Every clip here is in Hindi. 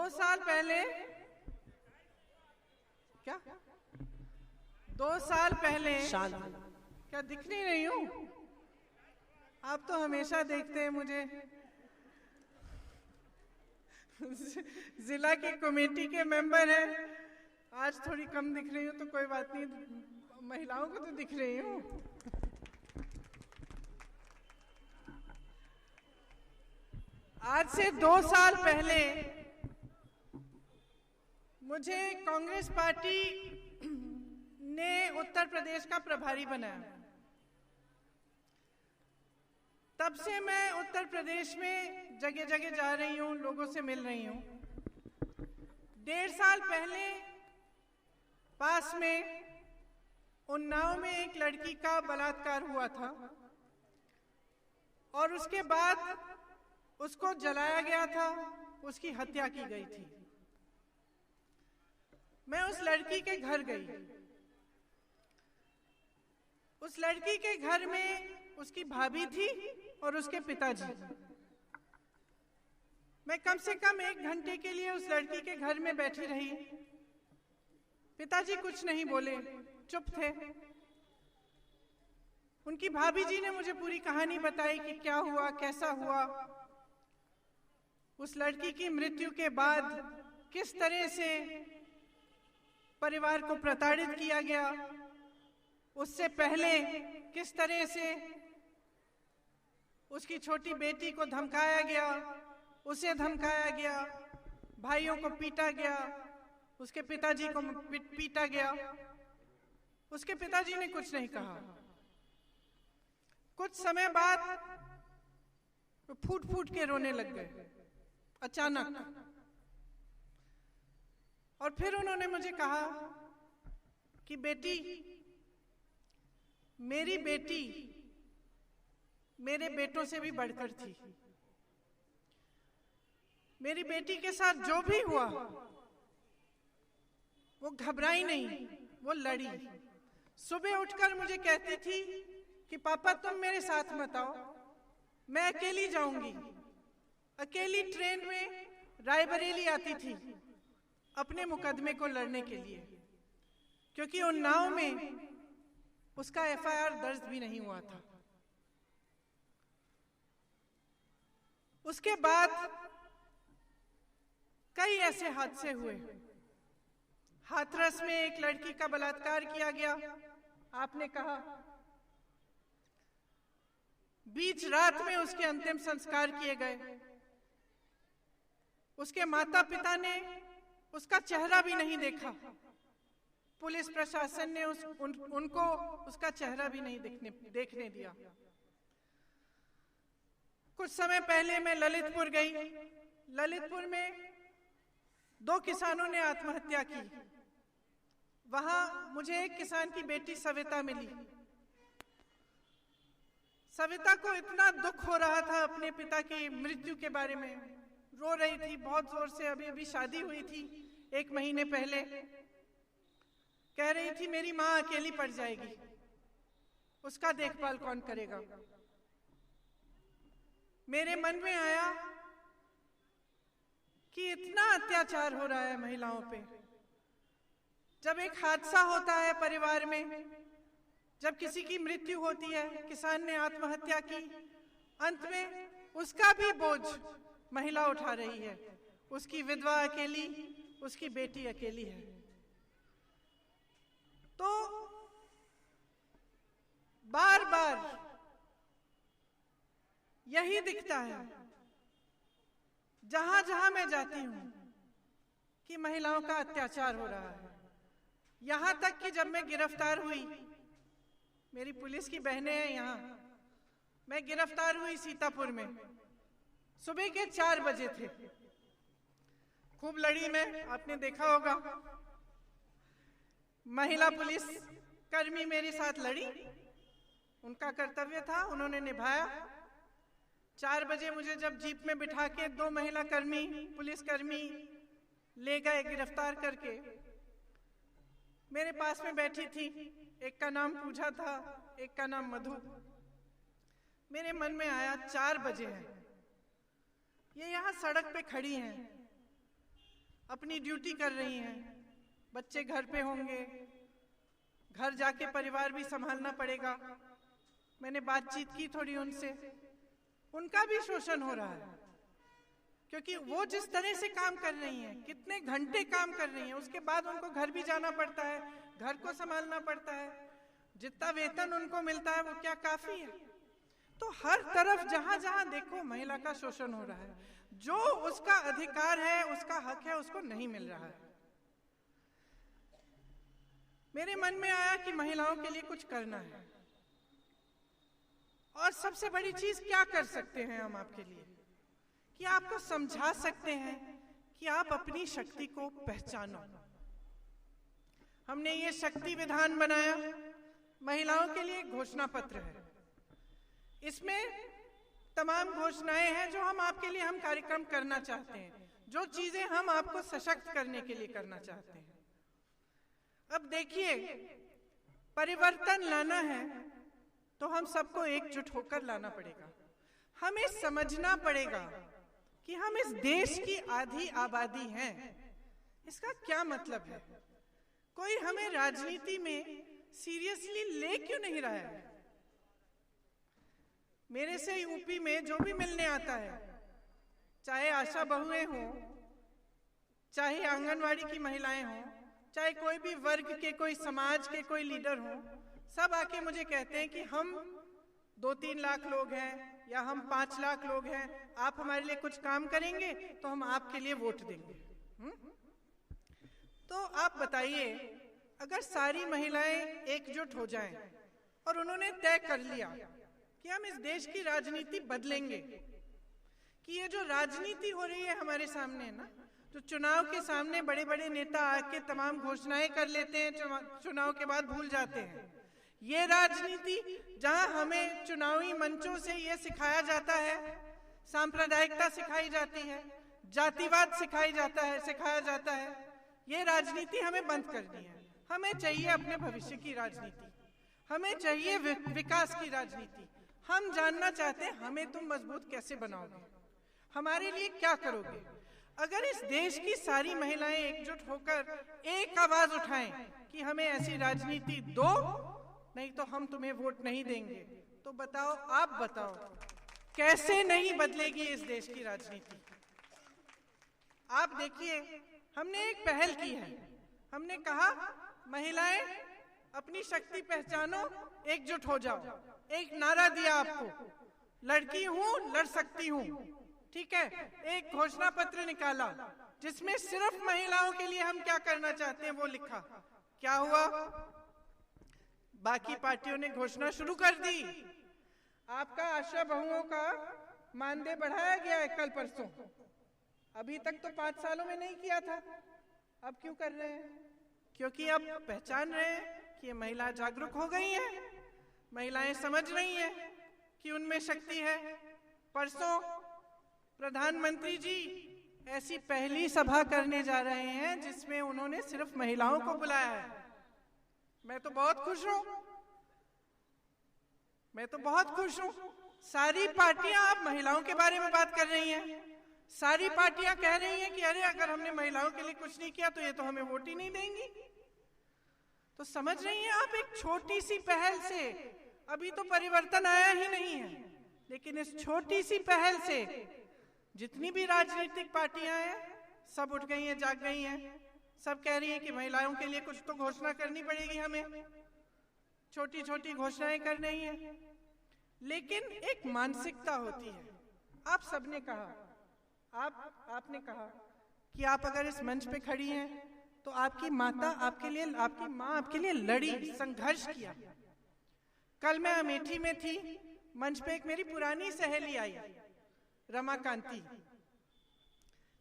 2 साल पहले क्या 2 साल पहले क्या दिख नहीं रही हूँ? आप तो हमेशा देखते हैं मुझे। जिला की कमेटी के मेंबर हैं, आज थोड़ी कम दिख रही हूँ तो कोई बात नहीं, महिलाओं को तो दिख रही हूँ। आज से 2 साल पहले मुझे कांग्रेस पार्टी ने उत्तर प्रदेश का प्रभारी बनाया। तब से मैं उत्तर प्रदेश में जगह जगह जा रही हूँ, लोगों से मिल रही हूँ। 1.5 साल पहले पास में उन्नाव में एक लड़की का बलात्कार हुआ था और उसके बाद उसको जलाया गया था, उसकी हत्या की गई थी। मैं उस लड़की के घर गई। उस लड़की के घर में उसकी भाभी थी और उसके पिताजी। मैं कम से कम 1 घंटे के लिए उस लड़की के घर में बैठी रही। पिताजी कुछ नहीं बोले, चुप थे। उनकी भाभी जी ने मुझे पूरी कहानी बताई कि क्या हुआ, कैसा हुआ, उस लड़की की मृत्यु के बाद किस तरह से परिवार को प्रताड़ित किया गया, उससे पहले किस तरह से उसकी छोटी बेटी को धमकाया गया, उसे धमकाया गया, भाइयों को पीटा गया, उसके पिताजी को पीटा गया। उसके पिताजी ने कुछ नहीं कहा। कुछ समय बाद वो फूट फूट के रोने लग गए अचानक। और फिर उन्होंने मुझे कहा कि बेटी, मेरी बेटी मेरे बेटों से भी बढ़कर थी। मेरी बेटी के साथ जो भी हुआ वो घबराई नहीं, वो लड़ी। सुबह उठकर मुझे कहती थी कि पापा तुम मेरे साथ मत आओ, मैं अकेली जाऊंगी। अकेली ट्रेन में रायबरेली आती थी अपने मुकदमे को लड़ने के लिए, क्योंकि उन्नाव में उसका एफआईआर दर्ज भी नहीं हुआ था। उसके बाद कई ऐसे हादसे हुए। हाथरस में एक लड़की का बलात्कार किया गया, आपने कहा। बीच रात में उसके अंतिम संस्कार किए गए। उसके माता पिता ने उसका चेहरा भी नहीं देखा। पुलिस प्रशासन ने उनको उसका चेहरा भी नहीं देखने दिया। कुछ समय पहले मैं ललितपुर गई। ललितपुर में 2 किसानों ने आत्महत्या की। वहां मुझे एक किसान की बेटी सविता मिली। सविता को इतना दुख हो रहा था अपने पिता की मृत्यु के बारे में, रो रही थी बहुत जोर से। अभी शादी हुई थी 1 महीने पहले। कह रही थी मेरी माँ अकेली पड़ जाएगी, उसका देखभाल कौन करेगा। मेरे मन में आया कि इतना अत्याचार हो रहा है महिलाओं पे। जब एक हादसा होता है परिवार में, जब किसी की मृत्यु होती है, किसान ने आत्महत्या की, अंत में उसका भी बोझ महिला उठा रही है। उसकी विधवा अकेली, उसकी बेटी अकेली है। तो बार बार यही दिखता है जहां जहां मैं जाती हूं कि महिलाओं का अत्याचार हो रहा है। यहां तक कि जब मैं गिरफ्तार हुई, मेरी पुलिस की बहनें हैं यहां, मैं गिरफ्तार हुई सीतापुर में। सुबह के 4 बजे थे। खूब लड़ी मैं, आपने देखा होगा। महिला पुलिस कर्मी मेरे साथ लड़ी, उनका कर्तव्य था, उन्होंने निभाया। 4 बजे मुझे जब जीप में बिठा के 2 महिला कर्मी, पुलिसकर्मी ले गए गिरफ्तार करके। मेरे पास में बैठी थी, एक का नाम पूजा था, एक का नाम मधु। मेरे मन में आया 4 बजे हैं, ये यहाँ सड़क पे खड़ी हैं, अपनी ड्यूटी कर रही हैं, बच्चे घर पे होंगे, घर जाके परिवार भी संभालना पड़ेगा। मैंने बातचीत की थोड़ी उनसे, उनका भी शोषण हो रहा है, क्योंकि वो जिस तरह से काम कर रही हैं, कितने घंटे काम कर रही हैं, उसके बाद उनको घर भी जाना पड़ता है, घर को संभालना पड़ता है। जितना वेतन उनको मिलता है वो क्या काफी है? तो हर तरफ जहां जहां देखो महिला का शोषण हो रहा है। जो उसका अधिकार है, उसका हक है, उसको नहीं मिल रहा है। मेरे मन में आया कि महिलाओं के लिए कुछ करना है, और सबसे बड़ी चीज क्या कर सकते हैं हम आपके लिए, कि आपको समझा सकते हैं कि आप अपनी शक्ति को पहचानो। हमने ये शक्ति विधान बनाया, महिलाओं के लिए घोषणा पत्र है। इसमें तमाम घोषणाएं हैं जो हम आपके लिए हम कार्यक्रम करना चाहते हैं, जो चीजें हम आपको सशक्त करने के लिए करना चाहते हैं। अब देखिए, परिवर्तन लाना है तो हम सबको एकजुट होकर लाना पड़ेगा। हमें समझना पड़ेगा कि हम इस देश की आधी आबादी हैं। इसका क्या मतलब है? कोई हमें राजनीति में सीरियसली ले क्यों नहीं रहा है? मेरे से यूपी में जो भी मिलने आता है, चाहे आशा बहुएं हों, चाहे आंगनवाड़ी की महिलाएं हों, चाहे कोई भी वर्ग के, कोई समाज के कोई लीडर हों, सब आके मुझे कहते हैं कि हम 2-3 लाख लोग हैं या हम 5 लाख लोग हैं, आप हमारे लिए कुछ काम करेंगे तो हम आपके लिए वोट देंगे। तो आप बताइए, अगर सारी महिलाएं एकजुट हो जाएं और उन्होंने तय कर लिया कि हम इस देश की राजनीति बदलेंगे, कि ये जो राजनीति हो रही है हमारे सामने ना, तो चुनाव के सामने बड़े बड़े नेता आके तमाम घोषणाएं कर लेते हैं, चुनाव के बाद भूल जाते हैं। ये राजनीति जहां हमें चुनावी मंचों से ये सिखाया जाता है, सांप्रदायिकता सिखाई जाती है, जातिवाद सिखाया जाता है, ये राजनीति हमें बंद करनी है। हमें चाहिए अपने भविष्य की राजनीति, हमें चाहिए विकास की राजनीति। हम जानना चाहते हैं हमें तुम मजबूत कैसे बनाओगे, हमारे लिए क्या करोगे। अगर इस देश की सारी महिलाएं एकजुट होकर एक आवाज उठाएं कि हमें ऐसी राजनीति दो, नहीं तो हम तुम्हें वोट नहीं देंगे, तो बताओ, आप बताओ, कैसे नहीं बदलेगी इस देश की राजनीति? आप देखिए, हमने एक पहल की है। हमने कहा महिलाएं अपनी शक्ति पहचानो, एकजुट हो जाओ। एक नारा दिया आपको, लड़की हूं, लड़ सकती हूं, ठीक है। एक घोषणा पत्र निकाला जिसमें सिर्फ महिलाओं के लिए हम क्या करना चाहते हैं वो लिखा। क्या हुआ? बाकी पार्टियों ने घोषणा शुरू कर दी। आपका आशा बहुओं का मानदेय बढ़ाया गया है कल परसों, अभी तक तो 5 सालों में नहीं किया था, अब क्यों कर रहे हैं? क्योंकि अब पहचान रहे हैं कि ये महिला जागरूक हो गई हैं, महिलाएं समझ रही हैं कि उनमें शक्ति है। परसों प्रधानमंत्री जी ऐसी पहली सभा करने जा रहे हैं जिसमें उन्होंने सिर्फ महिलाओं को बुलाया है। मैं तो बहुत खुश हूं, मैं तो बहुत खुश हूं। सारी पार्टियां अब महिलाओं के बारे में बात कर रही हैं। सारी पार्टियां कह रही हैं कि अरे अगर हमने महिलाओं के लिए कुछ नहीं किया तो ये तो हमें वोट ही नहीं देंगी। तो समझ रही हैं आप, एक छोटी सी पहल से, अभी तो परिवर्तन आया ही नहीं है, लेकिन इस छोटी सी पहल से जितनी भी राजनीतिक पार्टियां हैं सब उठ गई हैं, जाग गई हैं। सब कह रही हैं कि महिलाओं के लिए कुछ तो घोषणा करनी पड़ेगी, हमें छोटी छोटी घोषणाएं करनी है। लेकिन एक मानसिकता होती है। आप सबने कहा, आपने कहा कि आप अगर इस मंच पे खड़ी हैं तो आपकी माता आपके लिए, आपकी माँ आपके लिए लड़ी, संघर्ष किया। कल मैं अमेठी में थी, मंच पे एक मेरी पुरानी सहेली आई, रमाकांति।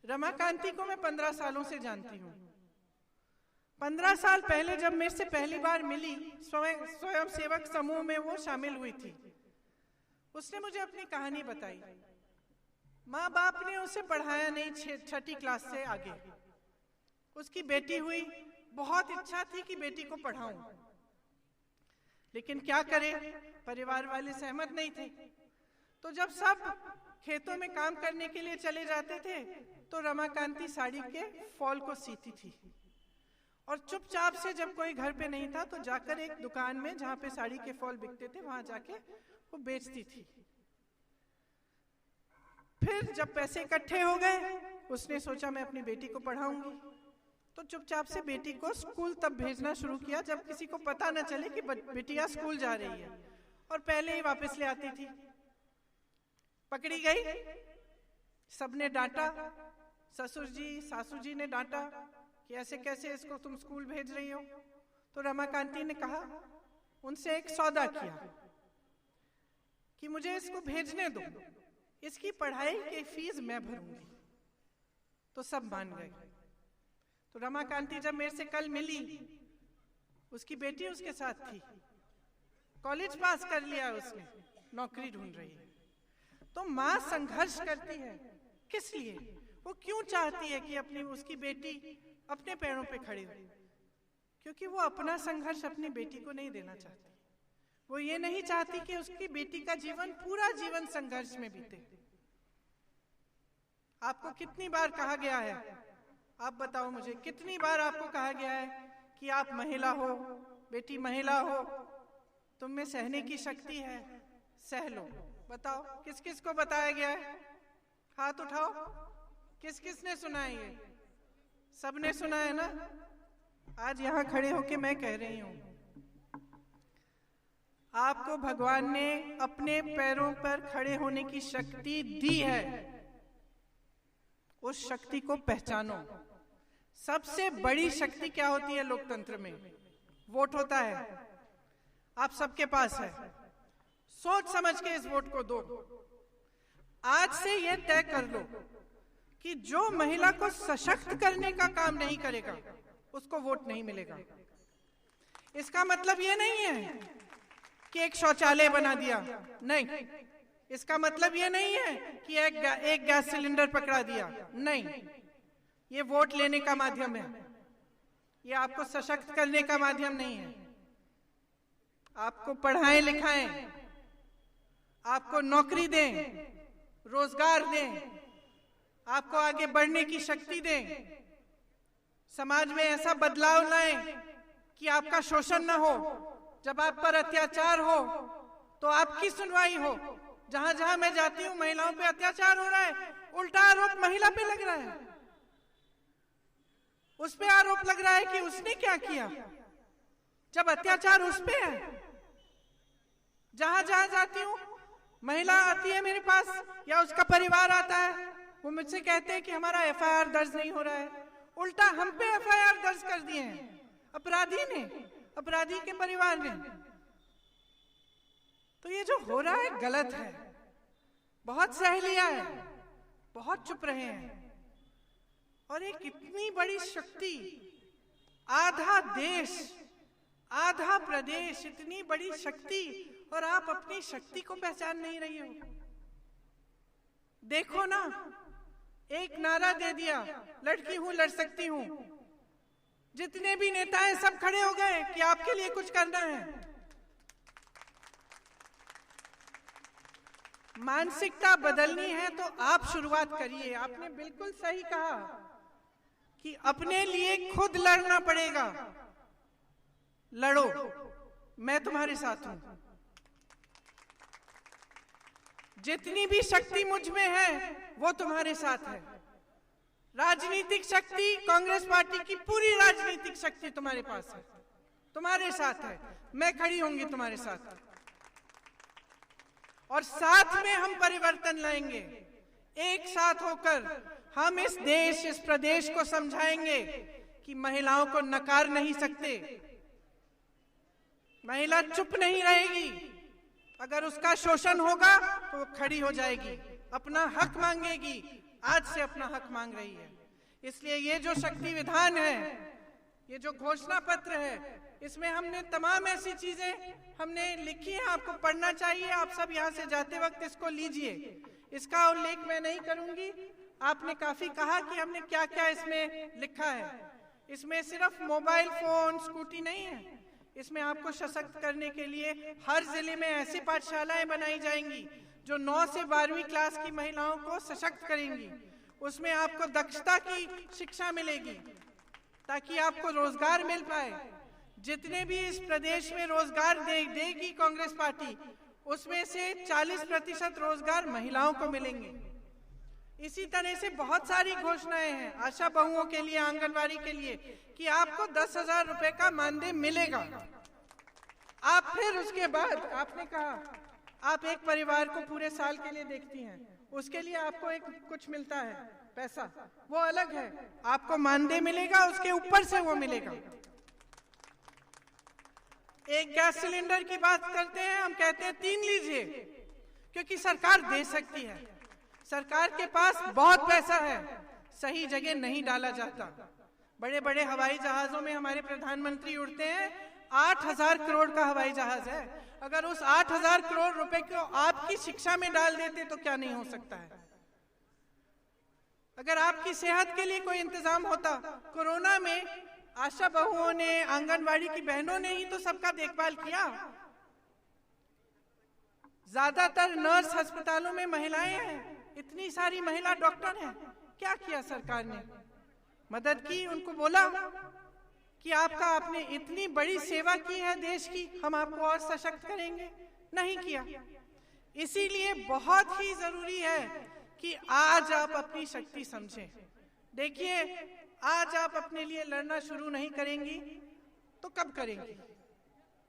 रमाकांति को मैं 15 सालों से जानती हूँ। 15 साल पहले जब मेरे से पहली बार मिली, स्वयं सेवक समूह में वो शामिल हुई थी। उसने मुझे अपनी कहानी बताई। माँ बाप ने उसे पढ़ाया नहीं 6ठी क्लास से आगे। उसकी बेटी हुई, बहुत इच्छा थी कि बेटी को पढ़ाऊं, लेकिन क्या करे, परिवार वाले सहमत नहीं थे। तो जब सब खेतों में काम करने के लिए चले जाते थे तो रमाकांति साड़ी के फॉल को सीती थी, और चुपचाप से जब कोई घर पे नहीं था तो जाकर एक दुकान में जहां पे साड़ी के फॉल बिकते थे वहां जाके वो बेचती थी। फिर जब पैसे इकट्ठे हो गए उसने सोचा मैं अपनी बेटी को पढ़ाऊंगी, तो चुपचाप से बेटी को स्कूल तब भेजना शुरू किया जब किसी को पता न चले कि बेटिया स्कूल जा रही है, और पहले ही वापस ले आती थी। पकड़ी गई, सबने डांटा, ससुर जी सासू जी ने डांटा कि ऐसे कैसे इसको तुम स्कूल भेज रही हो। तो रमाकांति ने कहा, उनसे एक सौदा किया कि मुझे इसको भेजने दो, इसकी पढ़ाई की फीस मैं भरूंगी। तो सब मान गए। तो रमाकांति जब मेरे से कल मिली, उसकी बेटी उसके साथ थी, कॉलेज पास कर लिया उसने, नौकरी ढूंढ रही है। तो माँ संघर्ष करती है, किस लिए? वो क्यों चाहती है कि अपनी उसकी बेटी अपने पैरों पे खड़ी हो? क्योंकि वो अपना संघर्ष अपनी बेटी को नहीं देना चाहती। वो ये नहीं चाहती कि उसकी बेटी का जीवन पूरा जीवन संघर्ष में बीते। आपको कितनी बार कहा गया है, आप बताओ मुझे, कितनी बार आपको कहा गया है कि आप महिला हो, बेटी महिला हो, तुम में सहने की शक्ति है, सह लो। बताओ किस किस को बताया गया है? हाथ उठाओ, किस किस ने सुना है? ये सबने सुना है ना? आज यहाँ खड़े होके मैं कह रही हूँ, आपको भगवान ने अपने पैरों पर खड़े होने की शक्ति दी है। उस शक्ति को पहचानो। सबसे बड़ी शक्ति क्या होती है लोकतंत्र में? वोट होता है, आप सबके पास है। सोच समझ के इस वोट को दो। आज से यह तय कर लो कि जो महिला को सशक्त करने का काम नहीं करेगा उसको वोट नहीं मिलेगा। इसका मतलब यह नहीं है कि एक शौचालय बना दिया, नहीं। इसका मतलब यह नहीं है कि एक गैस सिलेंडर पकड़ा दिया, नहीं। ये वोट लेने का माध्यम है, ये आपको सशक्त करने का माध्यम नहीं है। आपको पढ़ाएं लिखाएं, आपको नौकरी दें, रोजगार दें, आपको आगे बढ़ने की शक्ति दें, समाज में ऐसा बदलाव लाएं कि आपका शोषण न हो, जब आप पर अत्याचार हो तो आपकी सुनवाई हो। जहां जहां मैं जाती हूं महिलाओं पे अत्याचार हो रहा है, उल्टा आरोप महिला पे लग रहा है। उस पे आरोप लग रहा है कि उसने क्या किया, जब अत्याचार उस पे है। जहां जहां जाती हूं महिला आती है मेरे पास या उसका परिवार आता है, वो मुझसे कहते हैं कि हमारा एफआईआर दर्ज नहीं हो रहा है। उल्टा हम पे एफआईआर दर्ज कर दिए हैं अपराधी ने, अपराधी के परिवार ने। तो ये जो हो रहा है गलत है। बहुत सह लिया है, बहुत चुप रहे हैं। और एक इतनी बड़ी शक्ति, आधा देश, आधा प्रदेश, इतनी बड़ी शक्ति, और आप अपनी शक्ति को पहचान नहीं रही हो। देखो ना, एक नारा दे दिया, लड़की हूं लड़ सकती हूं। जितने भी नेता हैं सब खड़े हो गए कि आपके लिए कुछ करना है। मानसिकता बदलनी है तो आप शुरुआत करिए। आपने बिल्कुल सही कहा कि अपने लिए खुद लड़ना पड़ेगा। लड़ो, मैं तुम्हारे साथ हूं। जितनी भी शक्ति मुझ में है वो तुम्हारे साथ है। राजनीतिक शक्ति, कांग्रेस पार्टी की पूरी राजनीतिक शक्ति तुम्हारे पास है, तुम्हारे साथ है। मैं खड़ी होंगी तुम्हारे साथ, और साथ में हम परिवर्तन लाएंगे। एक साथ होकर हम इस देश, इस प्रदेश को समझाएंगे कि महिलाओं को नकार नहीं सकते। महिला चुप नहीं रहेगी। अगर उसका शोषण होगा तो वो खड़ी हो जाएगी, अपना हक मांगेगी। आज से अपना हक मांग रही है। इसलिए ये जो शक्ति विधान है, ये जो घोषणा पत्र है, इसमें हमने तमाम ऐसी चीजें हमने लिखी है, आपको पढ़ना चाहिए। आप सब यहाँ से जाते वक्त इसको लीजिए। इसका उल्लेख मैं नहीं करूंगी। आपने काफी कहा कि हमने क्या क्या इसमें लिखा है। इसमें सिर्फ मोबाइल फोन, स्कूटी नहीं है। इसमें आपको सशक्त करने के लिए हर जिले में ऐसी पाठशालाएं बनाई जाएंगी जो 9 से 12वीं क्लास की महिलाओं को सशक्त करेंगी। उसमें आपको दक्षता की शिक्षा मिलेगी ताकि आपको रोजगार मिल पाए। जितने भी इस प्रदेश में रोजगार देगी कांग्रेस पार्टी, उसमें से 40% रोजगार महिलाओं को मिलेंगे। इसी तरह से बहुत सारी घोषणाएं हैं आशा बहुओं के लिए, आंगनवाड़ी के लिए, कि आपको 10,000 रुपए का मानदेय मिलेगा। आप फिर उसके बाद आपने कहा आप एक परिवार को पूरे साल के लिए देखती हैं, उसके लिए आपको एक कुछ मिलता है पैसा, वो अलग है। आपको मानदेय मिलेगा, उसके ऊपर से वो मिलेगा। एक गैस सिलेंडर की बात करते हैं, हम कहते हैं 3 लीजिए, क्योंकि सरकार दे सकती है। सरकार के पास बहुत पैसा है, सही जगह नहीं डाला जाता। बड़े बड़े हवाई जहाजों में हमारे प्रधानमंत्री उड़ते हैं, 8,000 करोड़ का हवाई जहाज है। अगर उस 8,000 करोड़ रुपए को आपकी शिक्षा में डाल देते तो क्या नहीं हो सकता है। अगर आपकी सेहत के लिए कोई इंतजाम होता, कोरोना में आशा बहुओं ने, आंगनवाड़ी की बहनों ने ही तो सबका देखभाल किया। ज्यादातर नर्स अस्पतालों में महिलाएं हैं, इतनी सारी महिला डॉक्टर हैं। क्या किया सरकार ने? मदद की, उनको बोला कि आपने इतनी बड़ी सेवा की है देश की, हम आपको और सशक्त करेंगे। नहीं किया। इसीलिए बहुत ही जरूरी है कि आज आप अपनी शक्ति समझें। देखिए, आज आप अपने लिए लड़ना शुरू नहीं करेंगी तो कब करेंगी?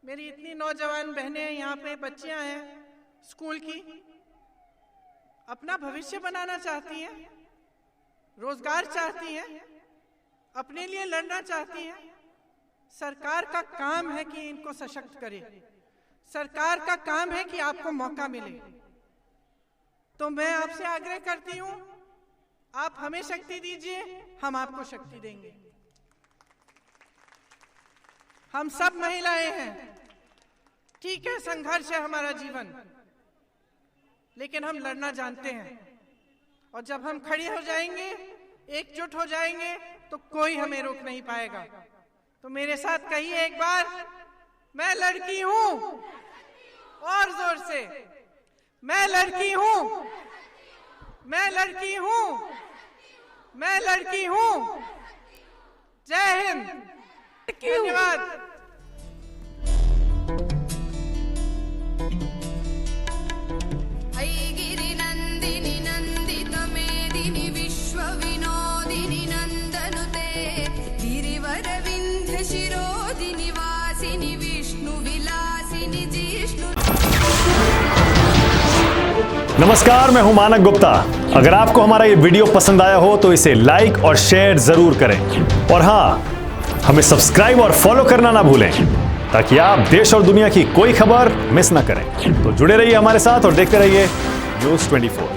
मेरी इतनी नौजवान बहनें हैं, यहाँ पे बच्चियां हैं स्कूल की, अपना भविष्य बनाना चाहती हैं, रोजगार चाहती हैं, अपने लिए लड़ना चाहती हैं। सरकार का काम है कि इनको सशक्त करे। सरकार का काम है कि आपको मौका मिले। तो मैं आपसे आग्रह करती हूं, आप हमें शक्ति दीजिए, हम आपको शक्ति देंगे। हम सब महिलाएं हैं, ठीक है, संघर्ष है हमारा जीवन, लेकिन हम लड़ना जानते हैं। और जब हम खड़े हो जाएंगे, एकजुट हो जाएंगे, तो कोई हमें रोक नहीं पाएगा। तो मेरे साथ कहिए एक बार, मैं लड़की हूं। और जोर से, मैं लड़की हूं, मैं लड़की हूं, मैं लड़की हूं। जय हिंद, धन्यवाद। ऐगिरि नंदिनि नंदित मेदिनि विश्व विनोदिनि नंदनुते गिरिवर विंध्य शिरोदिनि वासिनि विष्णु विलासिनि जिष्णु। नमस्कार, मैं हूं मानक गुप्ता। अगर आपको हमारा ये वीडियो पसंद आया हो तो इसे लाइक और शेयर जरूर करें। और हां, हमें सब्सक्राइब और फॉलो करना ना भूलें, ताकि आप देश और दुनिया की कोई खबर मिस ना करें। तो जुड़े रहिए हमारे साथ और देखते रहिए न्यूज़ 24।